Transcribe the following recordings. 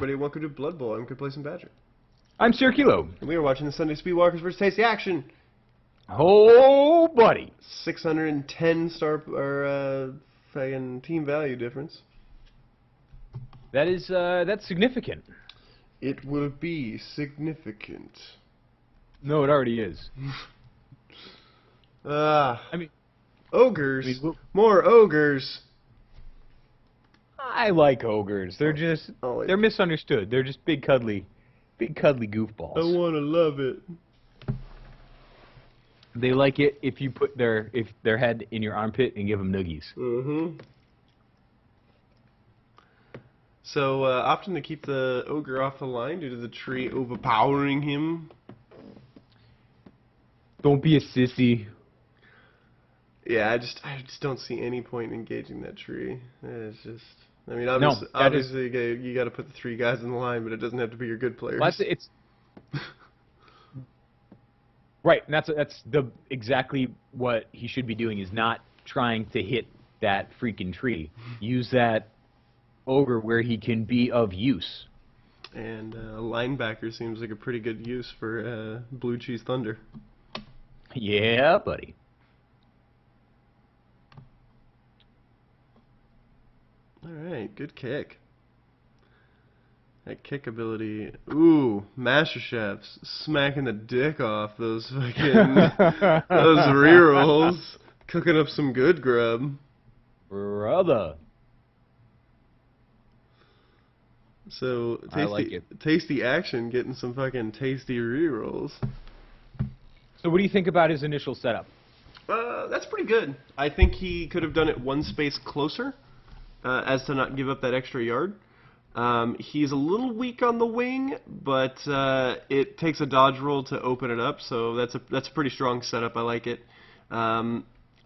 everybody, and welcome to Blood Bowl. I'm Complacent Badger. I'm Sir Kilo. And we are watching the Sunday Speedwalkers versus Tasty Action. Oh, buddy. 610 star, fucking team value difference. That's significant. It will be significant. No, it already is. Ogres. More ogres. I like ogres. They're misunderstood. They're just big cuddly goofballs. I want to love it. They like it if you put their head in your armpit and give them noogies. Mm-hmm. So, opting to keep the ogre off the line due to the tree overpowering him. Don't be a sissy. Yeah, I just don't see any point in engaging that tree. It's just, I mean, obviously you got to put the 3 guys in the line, but it doesn't have to be your good players. Well, it's right, and that's exactly what he should be doing, is not trying to hit that freaking tree. Use that ogre where he can be of use. And linebacker seems like a pretty good use for Blue Cheese Thunder. Yeah, buddy. Alright, good kick. That kick ability. Ooh, Master Chefs smacking the dick off those fucking those rerolls. Cooking up some good grub. Brother. So I like it. Tasty Action getting some fucking tasty rerolls. So what do you think about his initial setup? That's pretty good. I think he could have done it one space closer, as to not give up that extra yard. He's a little weak on the wing, but it takes a dodge roll to open it up, so that's a pretty strong setup. I like it.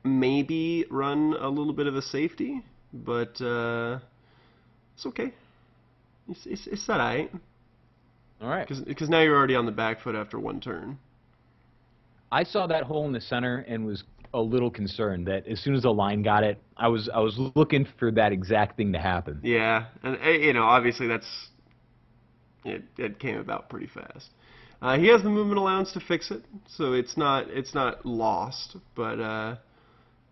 Maybe run a little bit of a safety, but it's okay. It's alright. All right. Because now you're already on the back foot after one turn. I saw that hole in the center and was a little concerned that as soon as the line got it, I was looking for that exact thing to happen. Yeah, and you know, obviously it came about pretty fast. He has the movement allowance to fix it, so it's not lost, but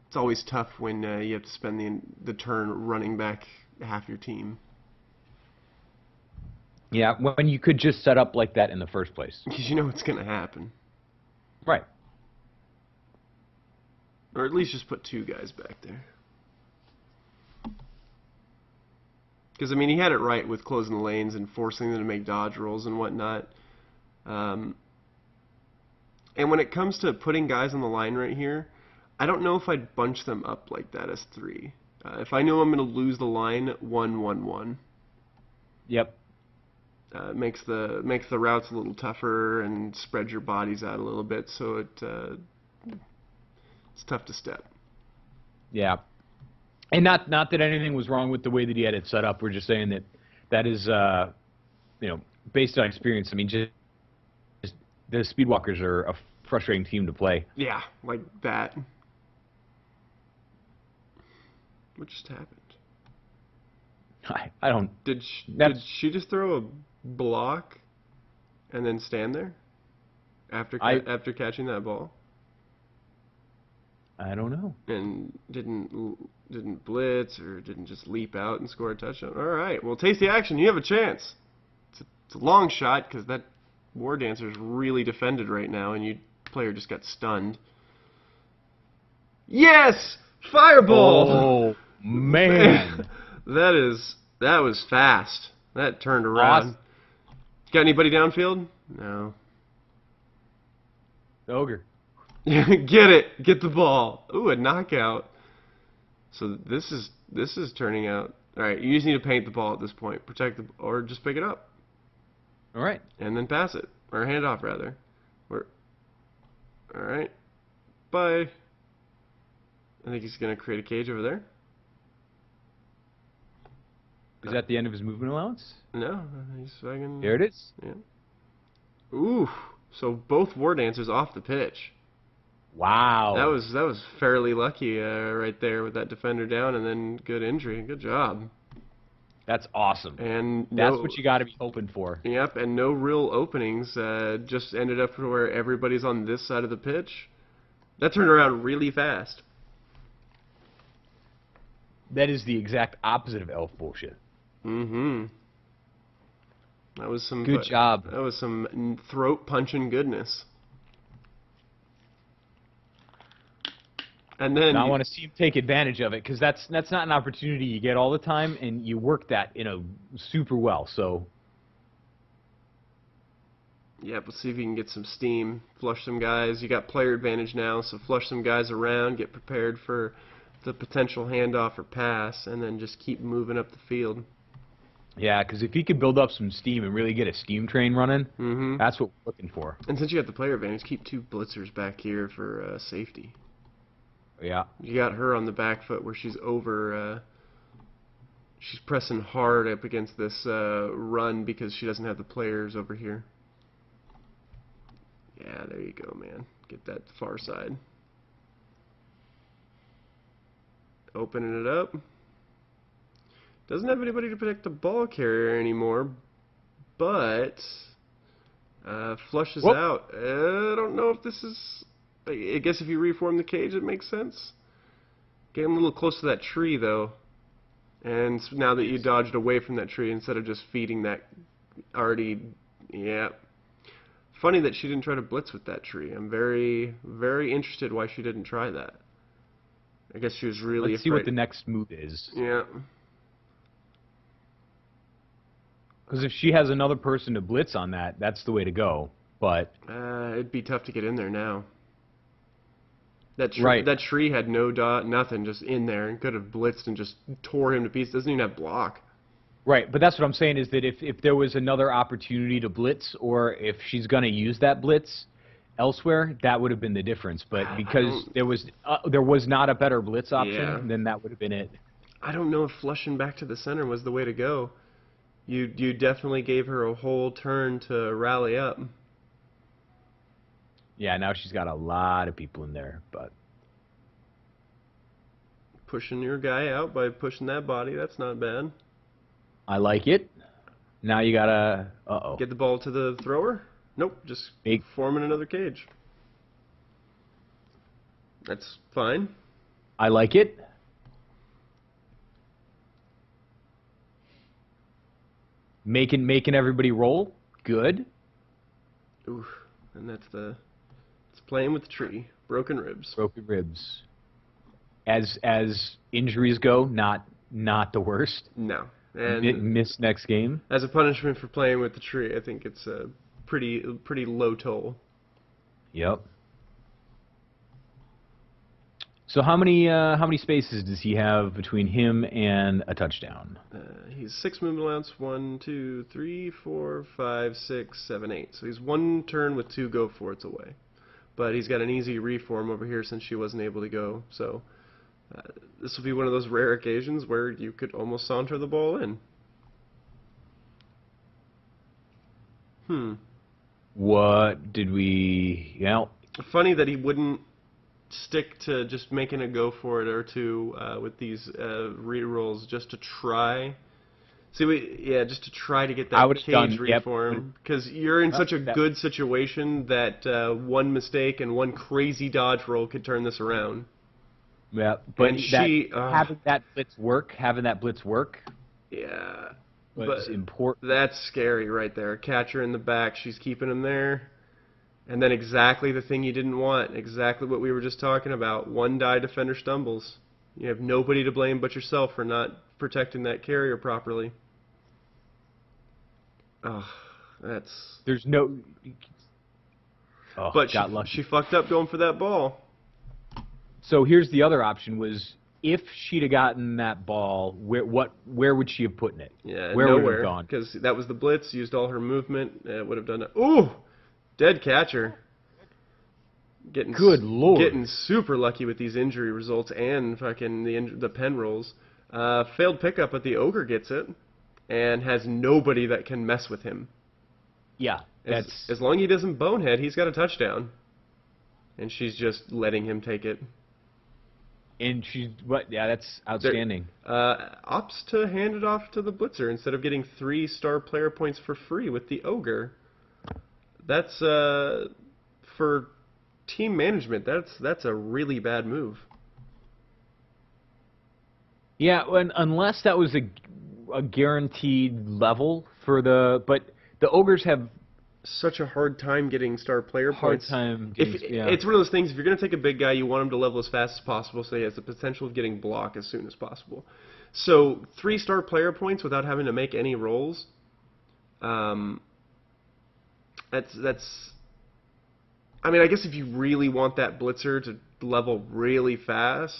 it's always tough when you have to spend the turn running back half your team. Yeah, when you could just set up like that in the first place. Because you know what's going to happen. Right. Or at least just put 2 guys back there. Because, I mean, he had it right with closing the lanes and forcing them to make dodge rolls and whatnot. And when it comes to putting guys on the line right here, I don't know if I'd bunch them up like that as 3. If I know I'm going to lose the line, 1-1-1. Yep. Makes the routes a little tougher and spreads your bodies out a little bit, so it's tough to step. Yeah, and not that anything was wrong with the way that he had it set up. We're just saying that is you know, based on experience. I mean, just the Speedwalkers are a frustrating team to play. Yeah, like that. What just happened? I don't. Did she just throw a block and then stand there after catching that ball? I don't know. And didn't blitz or didn't just leap out and score a touchdown. All right, well, Tasty Action, you have a chance. It's a long shot because that War Dancer's really defended right now, and your player just got stunned. Yes, fireball! Oh man. That was fast. That turned around. Awesome. Got anybody downfield? No. The ogre. Get it. Get the ball. Ooh, a knockout. So this is turning out. All right, you just need to paint the ball at this point. Protect or just pick it up. All right. And then pass it or hand it off rather. All right. Bye. I think he's going to create a cage over there. Is that the end of his movement allowance? No, he's fucking... There it is. Yeah. Ooh, so both War Dancers off the pitch. Wow. That was fairly lucky right there with that defender down and then good injury. Good job. That's awesome. And That's no, what you got to be hoping for. yep, and no real openings. Just ended up where everybody's on this side of the pitch. That turned around really fast. That is the exact opposite of elf bullshit. Mm-hmm. That was some Good job. That was some throat punching goodness. And then Now I want to see him take advantage of it because that's not an opportunity you get all the time, and you work that super well. So yeah, let's see if you can get some steam, flush some guys. You got player advantage now, so flush some guys around, get prepared for the potential handoff or pass, and then just keep moving up the field. yeah, because if he could build up some steam and really get a steam train running, that's what we're looking for. And since you got the player advantage, keep 2 blitzers back here for safety. Yeah. You got her on the back foot where she's over. She's pressing hard up against this run because she doesn't have the players over here. Yeah, there you go, man. Get that far side. Opening it up. Doesn't have anybody to protect the ball carrier anymore, but flushes Whoop. out. I don't know if this is... I guess if you reform the cage, it makes sense. Get him a little close to that tree, though. And now that you dodged away from that tree instead of just feeding that already... Yeah. Funny that she didn't try to blitz with that tree. I'm very, very interested why she didn't try that. I guess she was really Let's see what the next move is. Yeah. Because if she has another person to blitz on that, that's the way to go. But it'd be tough to get in there now. That Right. That tree had no dot, nothing, just in there, and could have blitzed and just tore him to pieces. Doesn't even have block. right, but that's what I'm saying is that if there was another opportunity to blitz, or if she's going to use that blitz elsewhere, that would have been the difference. But because there was not a better blitz option, Yeah. then that would have been it. I don't know if flushing back to the center was the way to go. You definitely gave her a whole turn to rally up. Yeah, now she's got a lot of people in there, but Pushing your guy out by pushing that body, that's not bad. I like it. Now you gotta Get the ball to the thrower? Nope, just forming another cage. That's fine. I like it. Making everybody roll. Good. Oof, and it's playing with the tree. Broken ribs. Broken ribs. As injuries go, not the worst. No. And Miss next game. as a punishment for playing with the tree, I think it's a pretty low toll. Yep. So how many spaces does he have between him and a touchdown? He's 6 movement allowance. 1, 2, 3, 4, 5, 6, 7, 8. So he's 1 turn with 2 go for it's away. But he's got an easy reform over here since she wasn't able to go. So this will be one of those rare occasions where you could almost saunter the ball in. What did we? Yeah. Funny that he wouldn't stick to just making a go for it or two with these re-rolls just to try. Just to try to get that cage reform. Because you're in such a good situation that one mistake and one crazy dodge roll could turn this around. Yeah, but having that blitz work, yeah, was important. That's scary right there. Catcher in the back, she's keeping him there. And then exactly the thing you didn't want, exactly what we were just talking about. One die defender stumbles. You have nobody to blame but yourself for not protecting that carrier properly. There's no. But she fucked up going for that ball. So here's the other option: was if she'd have gotten that ball, where would she have put it? Yeah, where would it nowhere. have gone? Because that was the blitz. Used all her movement. It would have done it. Ooh, dead catcher. Good lord. Getting super lucky with these injury results and fucking the pen rolls. Failed pickup, but the ogre gets it and has nobody that can mess with him. Yeah, as long as he doesn't bonehead, he's got a touchdown. And she's just letting him take it. And yeah, that's outstanding. Opts to hand it off to the blitzer instead of getting 3 star player points for free with the ogre. That's for team management. That's a really bad move. Yeah, unless that was a guaranteed level for but the ogres have such a hard time getting star player points. Yeah. It's one of those things, if you're going to take a big guy, you want him to level as fast as possible so he has the potential of getting block as soon as possible. So 3 star player points without having to make any rolls, that's I mean, I guess if you really want that blitzer to level really fast,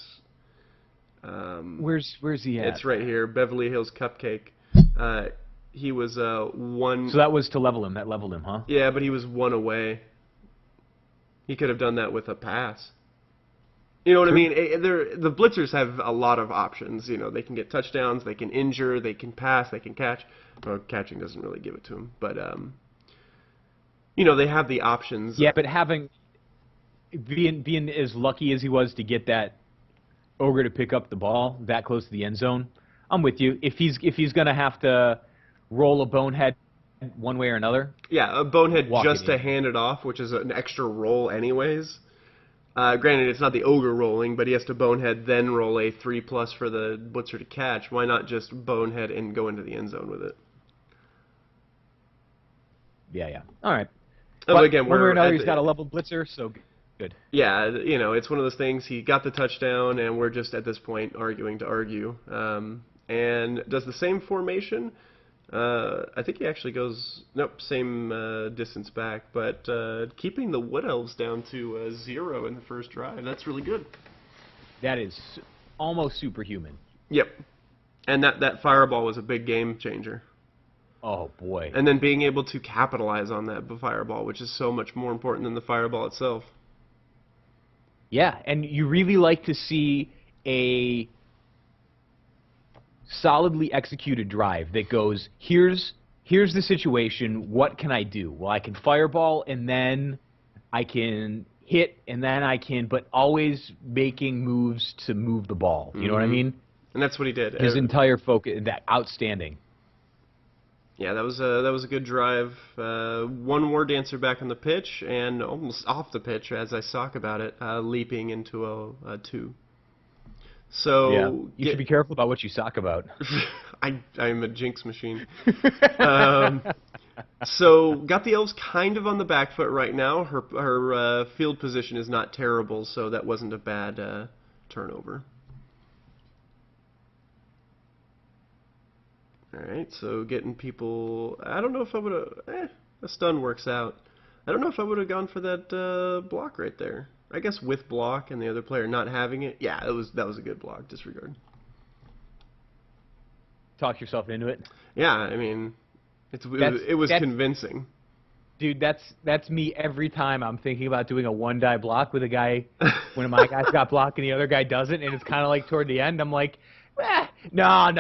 where's he at? It's right here, Beverly Hills Cupcake. He was 1. So that was to level him. That leveled him, huh? Yeah, but he was 1 away. He could have done that with a pass. You know what I mean? The blitzers have a lot of options. You know, they can get touchdowns, they can injure, they can pass, they can catch. Well, catching doesn't really give it to them, but you know, they have the options. Yeah, but being as lucky as he was to get that ogre to pick up the ball that close to the end zone, I'm with you. If he's gonna have to roll a bonehead one way or another. Yeah, a bonehead just to hand it off, which is an extra roll anyways. Granted, it's not the ogre rolling, but he has to bonehead, then roll a 3+ for the blitzer to catch. Why not just bonehead and go into the end zone with it? Yeah. All right. But again, one way or another, he's got a level blitzer, so good. Yeah, you know, it's one of those things. He got the touchdown, and we're just at this point arguing to argue. And does the same formation. I think he actually goes, same distance back, but keeping the Wood Elves down to 0 in the first drive. That's really good. That is almost superhuman. Yep. And that fireball was a big game changer. Oh, boy. And then being able to capitalize on that fireball, which is so much more important than the fireball itself. Yeah, and you really like to see a solidly executed drive that goes, here's the situation, what can I do? Well, I can fireball, and then I can hit, and then I can, but always making moves to move the ball. You know what I mean? And that's what he did. His entire focus, that outstanding. Yeah, that was a good drive. One more dancer back on the pitch, and almost off the pitch as I talk about it, leaping into a 2. So yeah, you should be careful about what you sock about. I'm a jinx machine. So got the Elves kind of on the back foot right now. Her field position is not terrible, so that wasn't a bad turnover. All right, so getting people. I don't know if I would have. A stun works out. I don't know if I would have gone for that block right there. I guess with block and the other player not having it. Yeah, that was a good block. Disregard. Talk yourself into it. Yeah, I mean, it was convincing. Dude, that's me every time I'm thinking about doing a one-die block with a guy. One of my guys got blocked and the other guy doesn't, and it's kind of like toward the end. I'm like, no,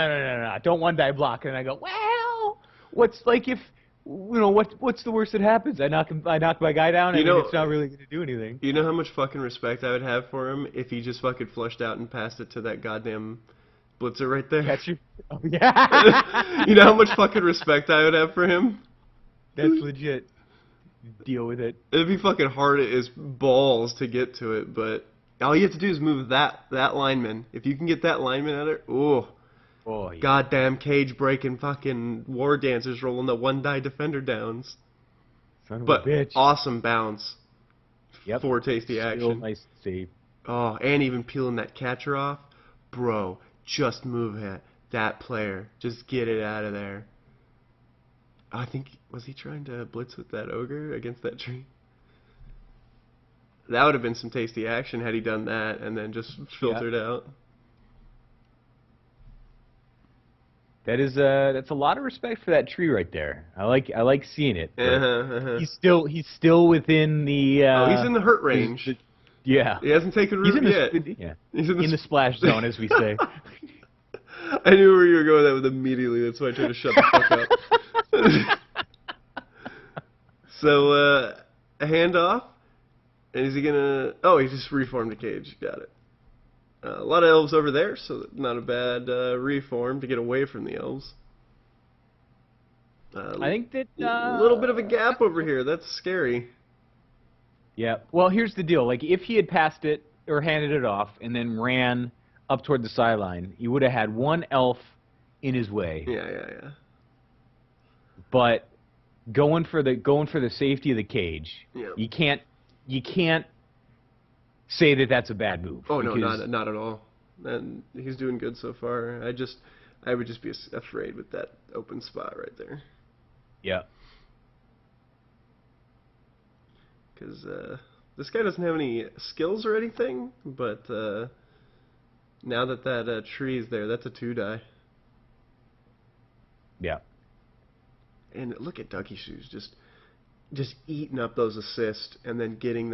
don't one-die block. And I go, well, what's like if. You know, what's the worst that happens? I knock my guy down, and it's not really going to do anything. You know how much fucking respect I would have for him if he just fucking flushed out and passed it to that goddamn blitzer right there? Catcher? Oh, yeah. You know how much fucking respect I would have for him? That's legit. Deal with it. It'd be fucking hard as balls to get to it, but all you have to do is move that lineman. If you can get that lineman out of there, ooh. Oh, yeah. Goddamn cage breaking fucking war dancers rolling the one-die defender downs. Son of a bitch. Awesome bounce. Yep. 4 tasty action. Real nice save. Oh, and even peeling that catcher off. Bro, just move that player. Just get it out of there. I think, was he trying to blitz with that ogre against that tree? That would have been some tasty action had he done that and then just filtered out. That's a lot of respect for that tree right there. I like seeing it. He's still within the. He's in the hurt range. Yeah. He hasn't taken root yet. Yeah. He's in the splash zone, as we say. I knew where you were going with that immediately. That's why I tried to shut the fuck up. So a handoff, and is he gonna? Oh, he just reformed the cage. Got it. A lot of elves over there, so not a bad reform to get away from the elves. I think that A little bit of a gap over here. That's scary. yeah. Well, here's the deal. Like, if he had passed it or handed it off and then ran up toward the sideline, he would have had one elf in his way. Yeah. But going for the safety of the cage, Yeah. you can't say that that's a bad move. Oh no, not at all. And he's doing good so far. I would just be afraid with that open spot right there. Yeah. Because this guy doesn't have any skills or anything, but now that tree is there, that's a 2-die. Yeah. And look at Ducky Shoes just eating up those assists and then getting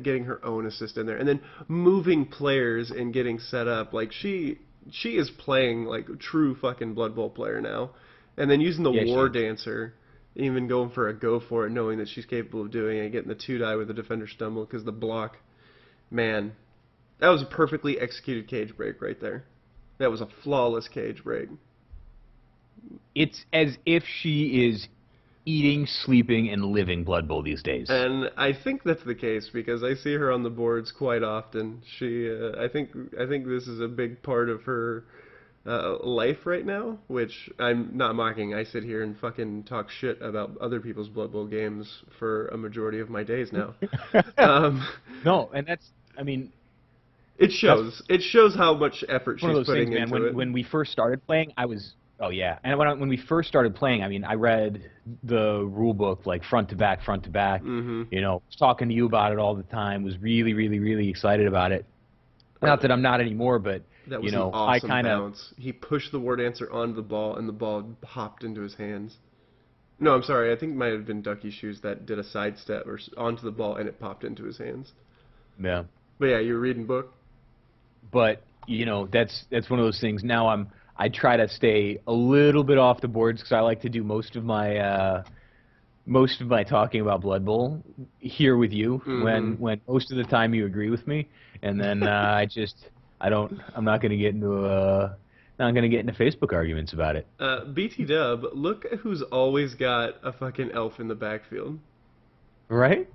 getting her own assist in there and then moving players and getting set up. Like she is playing like a true fucking Blood Bowl player now. And then using the War Dancer, even going for a go for it, knowing that she's capable of doing it, getting the 2-die with the defender stumble because the block, man, that was a perfectly executed cage break right there. That was a flawless cage break. It's as if she is eating, sleeping, and living Blood Bowl these days. And I think that's the case because I see her on the boards quite often. I think this is a big part of her life right now, which I'm not mocking. I sit here and fucking talk shit about other people's Blood Bowl games for a majority of my days now. No, and that's, I mean, it shows. It shows how much effort she's putting into it. When we first started playing, oh yeah, and when we first started playing, I mean, I read the rule book like front to back. Mm-hmm. You know, was talking to you about it all the time. Was really, really, really excited about it. Not that I'm not anymore, but that was you know, an awesome I kind of bounce. He pushed the War Dancer onto the ball, and the ball hopped into his hands. No, I'm sorry. I think it might have been Ducky Shoes that did a sidestep or onto the ball, and it popped into his hands. Yeah. But yeah, you're reading book. But you know, that's one of those things. Now I try to stay a little bit off the boards because I like to do most of my talking about Blood Bowl here with you. Mm-hmm. When most of the time you agree with me, and then I'm not going to get into Facebook arguments about it. BT Dub, look who's always got a fucking elf in the backfield. Right?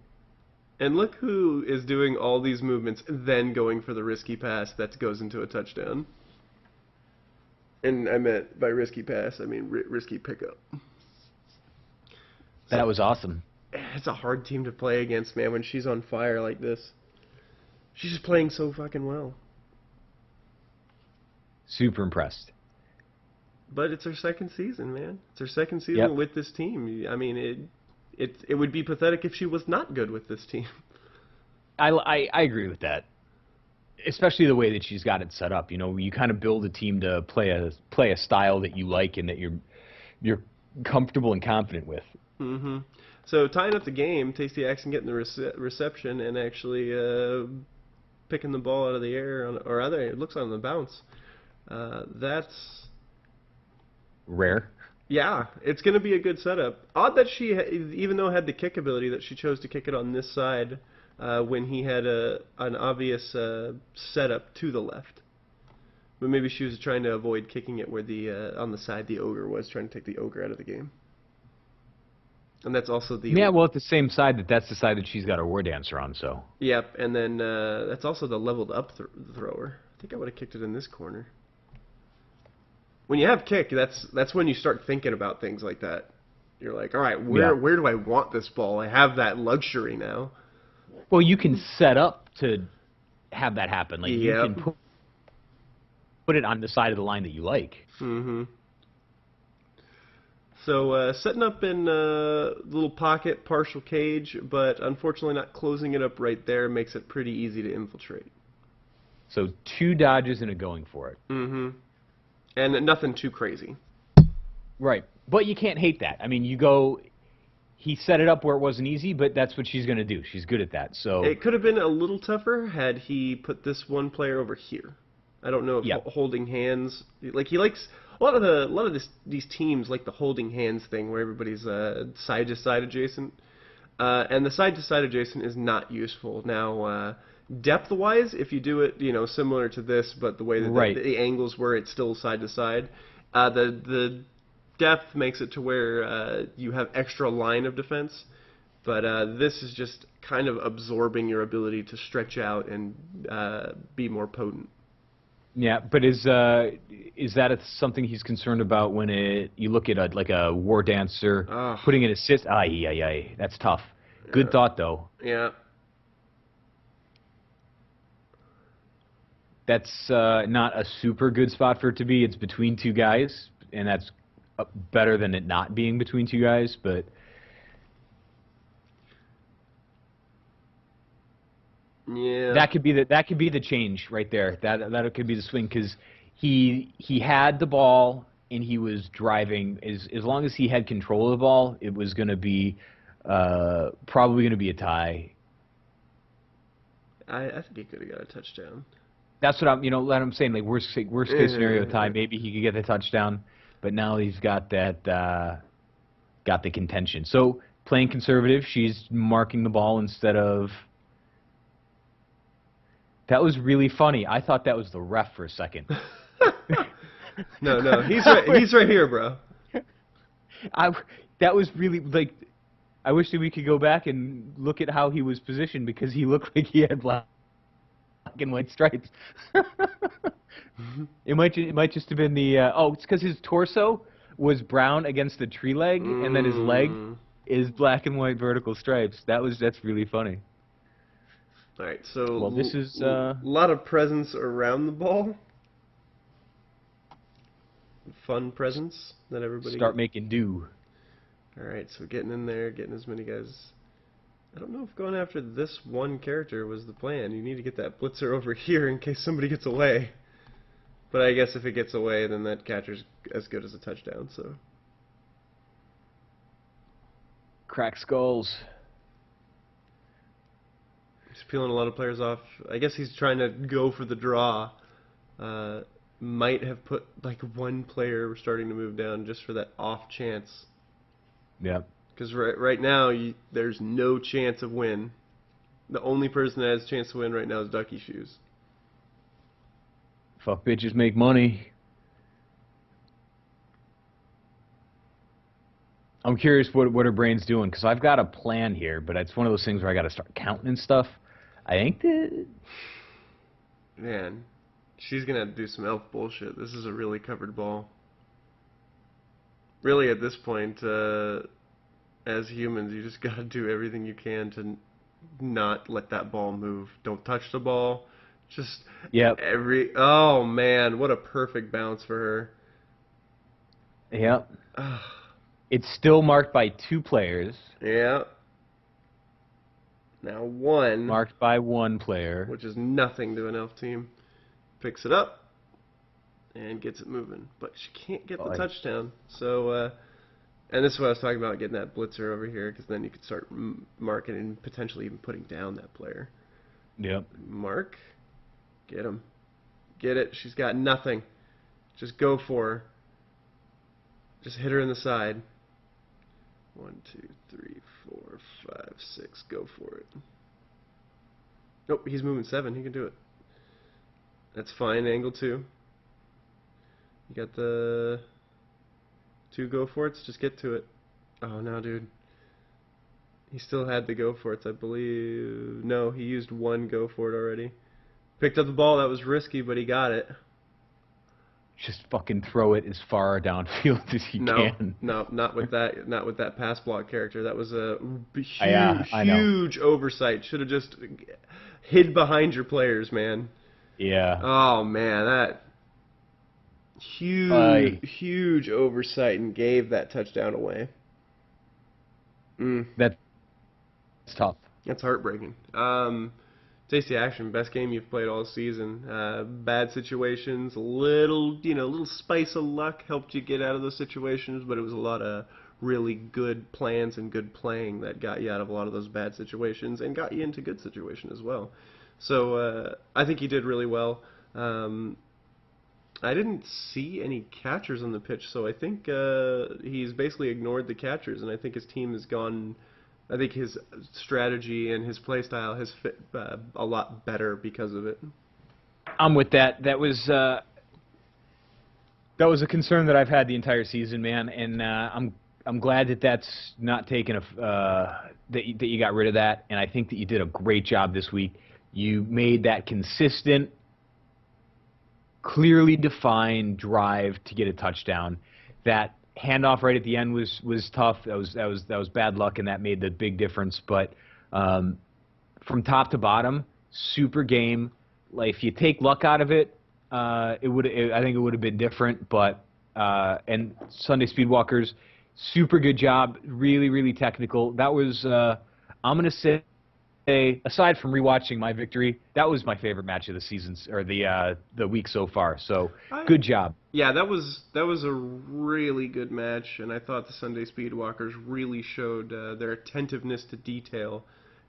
And look who is doing all these movements, then going for the risky pass that goes into a touchdown. And I meant by risky pass, I mean risky pickup. That was awesome. It's a hard team to play against, man, when she's on fire like this. She's just playing so fucking well. Super impressed. But it's her second season, man. It's her second season with this team. I mean, it would be pathetic if she was not good with this team. I agree with that. Especially the way that she's got it set up. You know, you kind of build a team to play a style that you like and that you're comfortable and confident with. Mm-hmm. So tying up the game, Tasty Axe getting the reception and actually picking the ball out of the air, it looks on the bounce. That's rare. Yeah, it's going to be a good setup. Odd that she, even though had the kick ability, that she chose to kick it on this side when he had an obvious setup to the left. But maybe she was trying to avoid kicking it where on the side the ogre was, trying to take the ogre out of the game. And that's also the... Yeah, well, it's the same side that's the side that she's got her War Dancer on, so... Yep, and then that's also the leveled up thrower. I think I would have kicked it in this corner. When you have kick, that's when you start thinking about things like that. You're like, all right, where do I want this ball? I have that luxury now. Well, you can set up to have that happen. Like you can put it on the side of the line that you like. Mm-hmm. So setting up in a little pocket, partial cage, but unfortunately not closing it up right there makes it pretty easy to infiltrate. So 2 dodges and a going for it. Mm-hmm. And nothing too crazy. Right. But you can't hate that. I mean, he set it up where it wasn't easy, but that's what she's going to do. She's good at that. So it could have been a little tougher had he put this one player over here. I don't know if holding hands, like he likes a lot of these teams like the holding hands thing where everybody's side to side adjacent, and the side to side adjacent is not useful. Now Depth-wise, if you do it, similar to this, but the way that Right. the angles were, it's still side to side. The depth makes it to where you have extra line of defense, but this is just kind of absorbing your ability to stretch out and be more potent. Yeah, but is that something he's concerned about when you look at like a war dancer Oh, putting an assist? Ay, ay, ay, that's tough. Good yeah, thought though. yeah. That's not a super good spot for it to be. It's between two guys, and that's better than it not being between two guys. But Yeah. that could be the change right there. That could be the swing because he had the ball and he was driving. As long as he had control of the ball, it was going to be probably going to be a tie. I think he could have got a touchdown. That's what I'm saying. Like worst case scenario tie. Maybe he could get the touchdown, but now he's got that got the contention. So playing conservative, she's marking the ball instead of. That was really funny. I thought that was the ref for a second. No, he's right here, bro. I that was really like. I wish that we could go back and look at how he was positioned because he looked like he had black and white stripes. It might just have been the it's because his torso was brown against the tree leg, and then his leg is black and white vertical stripes. That's really funny. All right, so Well, this is a lot of presence around the ball. Fun presence that everybody. start making do. All right, so getting in there, getting as many guys. I don't know if going after this one character was the plan. You need to get that blitzer over here in case somebody gets away. But I guess if it gets away, then that catcher's as good as a touchdown. So Crack skulls. he's peeling a lot of players off. I guess he's trying to go for the draw. Might have put like one player starting to move down just for that off chance. Yeah. Because right now, there's no chance of win. The only person that has a chance to win right now is Ducky Shoes. Fuck bitches make money. I'm curious what her brain's doing because I've got a plan here, but it's one of those things where I got to start counting and stuff. I think that Man, she's going to have to do some elf bullshit. This is a really covered ball. Really, at this point, as humans, you just got to do everything you can to not let that ball move. Don't touch the ball. Just Yep. Oh, man, what a perfect bounce for her. Yep. It's still marked by two players. Yeah. Now one. Marked by one player. Which is nothing to an elf team. Picks it up and gets it moving. But she can't get the touchdown. So, and this is what I was talking about, getting that blitzer over here, because then you could start marking and potentially even putting down that player. Yep. Mark. Get him. Get it. She's got nothing. Just go for her. Just hit her in the side. 1, 2, 3, 4, 5, 6. Go for it. Nope, he's moving 7. He can do it. That's fine. Angle 2. You got the 2 go for it's. Just get to it. Oh, no, dude. He still had the go for it, I believe. No, he used 1 go for it already. Picked up the ball. That was risky, but he got it. Just fucking throw it as far downfield as you can. No, not with that. Not with that pass block character. That was a huge oversight. Should have just hid behind your players, man. Yeah. Oh man, that huge oversight and gave that touchdown away. That's tough. That's heartbreaking. Tasty action, best game you've played all season. Bad situations, little spice of luck helped you get out of those situations, but it was a lot of really good plans and good playing that got you out of a lot of those bad situations and got you into good situations as well. So I think you did really well. I didn't see any catchers on the pitch, so I think he's basically ignored the catchers, and I think his team has gone I think his strategy and his play style has fit a lot better because of it. I'm with that. That was a concern that I've had the entire season, man, and I'm glad that that's not taken that you got rid of that, and I think that you did a great job this week. You made that consistent, clearly defined drive to get a touchdown. That handoff right at the end was tough. That was bad luck, and that made the big difference. But from top to bottom, super game. Like if you take luck out of it, I think it would have been different. But and Sunday Speedwalkers, super good job. Really, really technical. That was I'm gonna say, aside from rewatching my victory, that was my favorite match of the season or the week so far. So good job. Yeah, that was a really good match, and I thought the Sunday Speedwalkers really showed their attentiveness to detail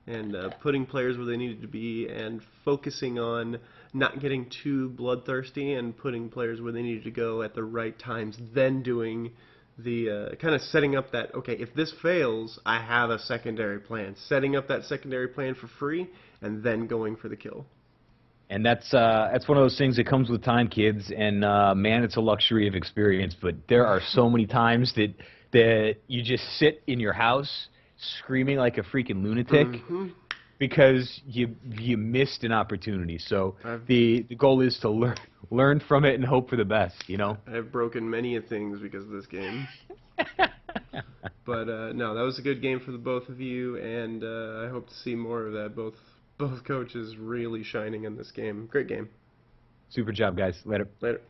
and putting players where they needed to be and focusing on not getting too bloodthirsty and putting players where they needed to go at the right times, then doing the kind of setting up that, okay, if this fails, I have a secondary plan. Setting up that secondary plan for free and then going for the kill. And that's one of those things that comes with time, kids. And man, it's a luxury of experience. But there are so many times that you just sit in your house screaming like a freaking lunatic because you missed an opportunity. So the goal is to learn from it and hope for the best. You know. I've broken many of things because of this game. But no, that was a good game for the both of you, and I hope to see more of that. Both coaches really shining in this game. Great game. Super job, guys. Later. Later.